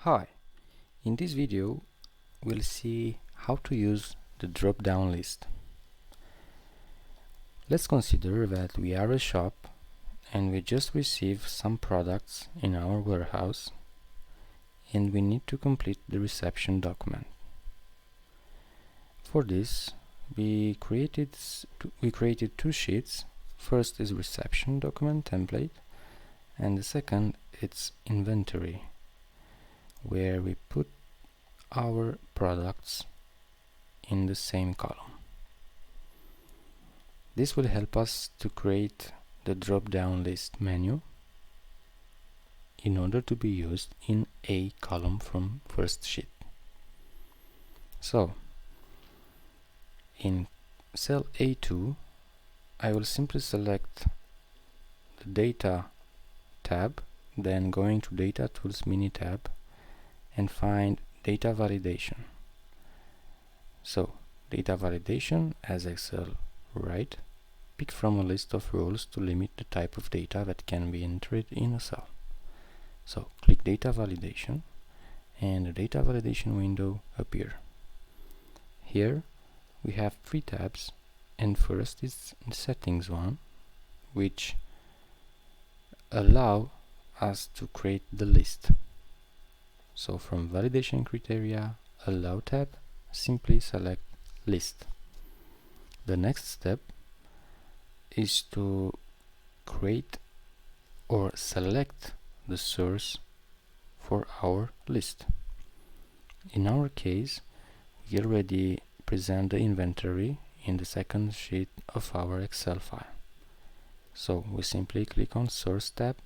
Hi, in this video we'll see how to use the drop-down list. Let's consider that we are a shop and we just received some products in our warehouse and we need to complete the reception document. For this we created two sheets. First is reception document template and the second it's inventory, where we put our products in the same column. This will help us to create the drop-down list menu in order to be used in a column from first sheet. So in cell A2 I will simply select the data tab, then going to data tools mini tab and find data validation. So data validation, as Excel write, pick from a list of rules to limit the type of data that can be entered in a cell. So click data validation and the data validation window appear. Here we have three tabs, and first is the settings one, which allow us to create the list. So from validation criteria, allow tab, simply select list. The next step is to create or select the source for our list. In our case, we already present the inventory in the second sheet of our Excel file. So we simply click on source tab,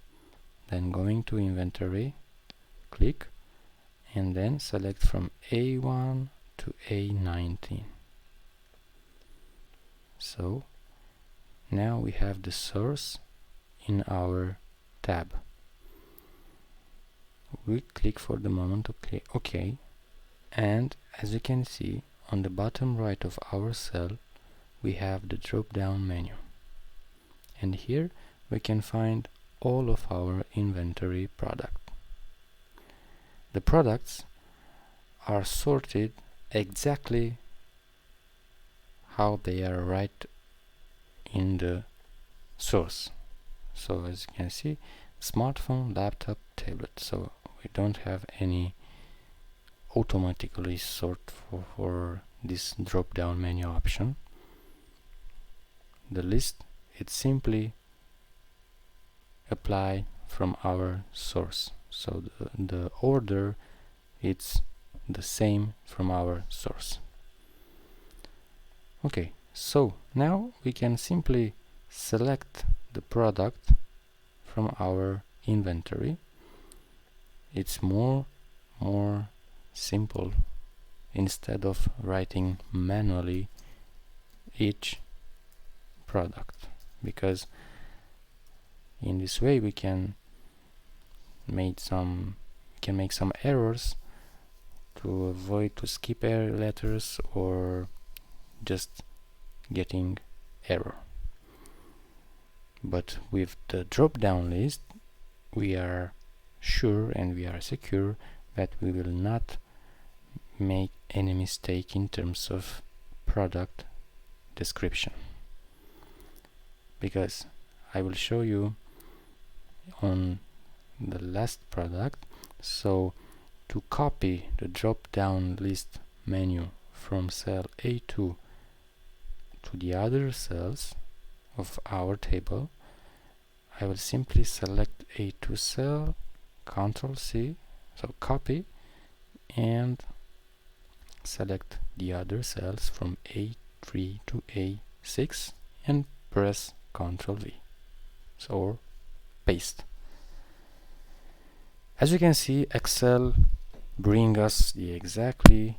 then going to inventory, click, and then select from A1 to A19. So now we have the source in our tab. We click for the moment OK, and as you can see on the bottom right of our cell we have the drop-down menu, and here we can find all of our inventory product. The products are sorted exactly how they are right in the source. So as you can see, smartphone, laptop, tablet. So we don't have any automatically sort for this drop-down menu option. The list, it simply apply from our source. So the order, it's the same from our source. Okay, so now we can simply select the product from our inventory. It's more simple instead of writing manually each product, because in this way we can make some errors to avoid to skip letters or just getting error. But with the drop-down list we are sure and we are secure that we will not make any mistake in terms of product description, because I will show you on the last product. So to copy the drop-down list menu from cell A2 to the other cells of our table, I will simply select A2 cell, Ctrl C, so copy, and select the other cells from A3 to A6 and press Ctrl V, or paste. As you can see, Excel bring us the exactly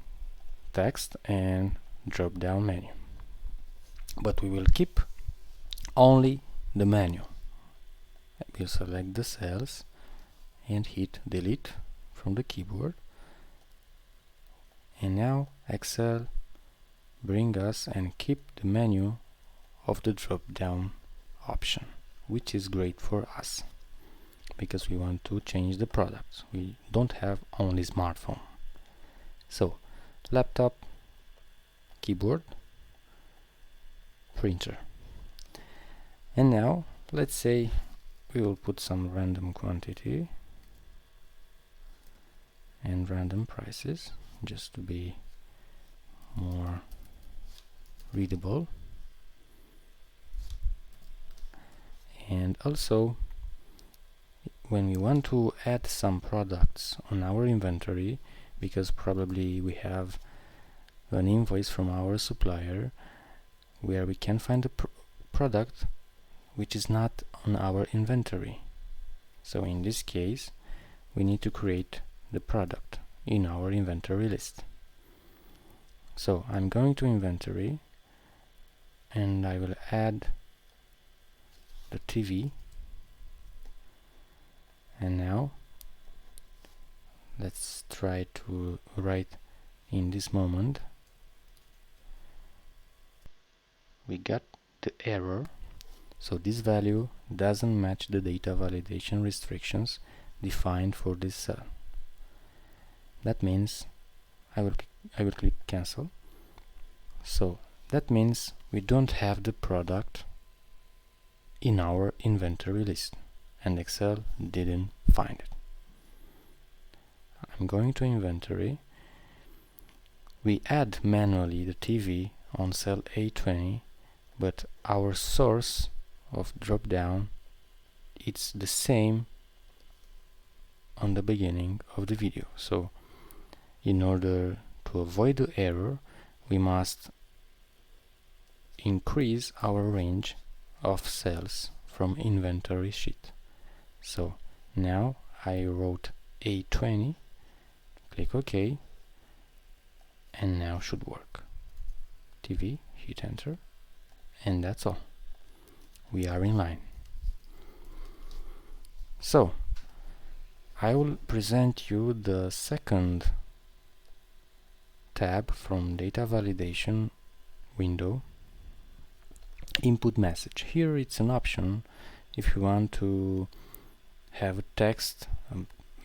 text and drop down menu, but we will keep only the menu. We'll select the cells and hit delete from the keyboard, and now Excel bring us and keep the menu of the drop down option, which is great for us. because we want to change the product. We don't have only smartphone. So laptop, keyboard, printer. And now let's say we will put some random quantity and random prices just to be more readable. And also, when we want to add some products on our inventory, because probably we have an invoice from our supplier where we can find a product which is not on our inventory. So in this case, we need to create the product in our inventory list. So I'm going to inventory and I will add the TV, and now let's try to write in this moment. We got the error, so this value doesn't match the data validation restrictions defined for this cell. That means I will click cancel. So that means we don't have the product in our inventory list and Excel didn't find it. I'm going to inventory. We add manually the TV on cell A20, but our source of DropDown, it's the same on the beginning of the video. So in order to avoid the error, we must increase our range of cells from inventory sheet. So now I wrote A20, click OK, and now should work. TV, hit enter, and that's all. We are in line. So I will present you the second tab from data validation window, input message. Here it's an option if you want to have a text, a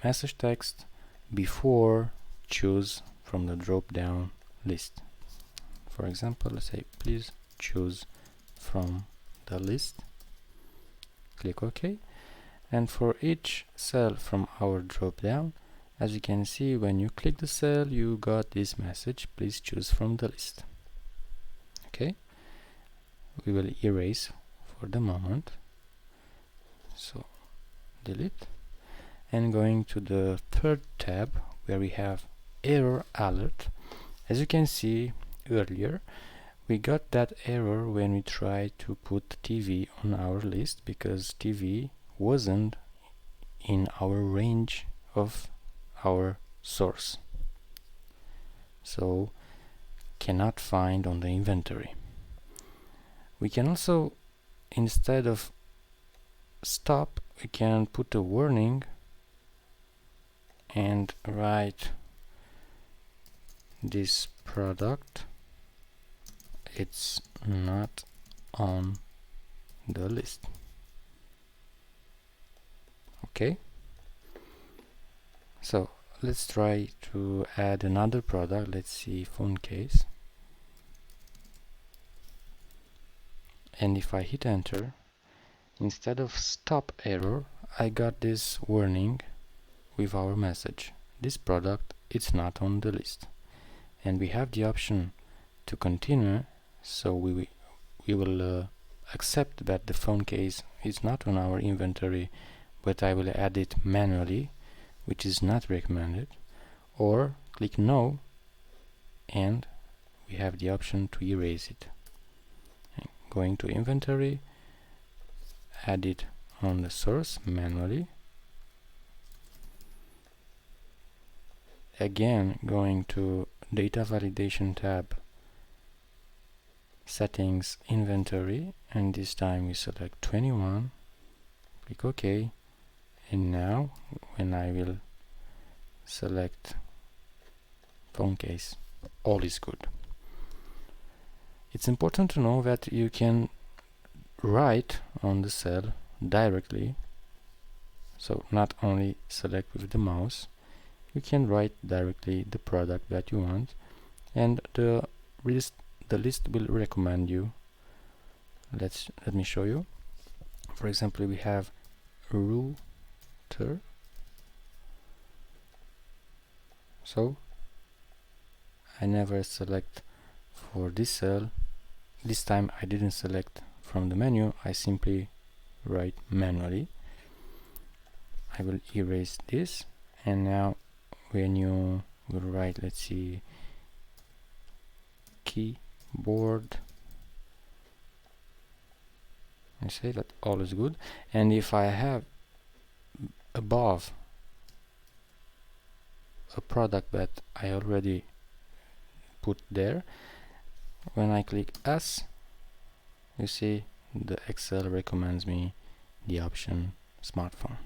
message text, before choose from the drop down list. For example, let's say please choose from the list, click OK, and for each cell from our drop down, as you can see, when you click the cell you got this message, please choose from the list. Okay, we will erase for the moment, so delete, and going to the third tab where we have error alert. As you can see earlier, we got that error when we tried to put TV on our list because TV wasn't in our range of our source, so cannot find on the inventory. We can also, instead of stop, we can put a warning and write this product, it's not on the list. Okay, so let's try to add another product. Let's see, phone case, and if I hit enter, instead of stop error, I got this warning with our message, this product it's not on the list. And we have the option to continue, so we will accept that the phone case is not on our inventory, but I will add it manually, which is not recommended, or click no, and we have the option to erase it. And going to inventory, add it on the source manually. Again, going to data validation tab, settings, inventory, and this time we select 21, click OK, and now when I will select phone case, all is good. It's important to know that you can write on the cell directly, So not only select with the mouse, you can write directly the product that you want, and the list will recommend you. Let me show you. For example, we have router. So I never select for this cell. This time I didn't select from the menu, I simply write manually. I will erase this, and now when you will write, let's see, keyboard, I say that all is good. And if I have above a product that I already put there, when I click S, you see the Excel recommends me the option smartphone.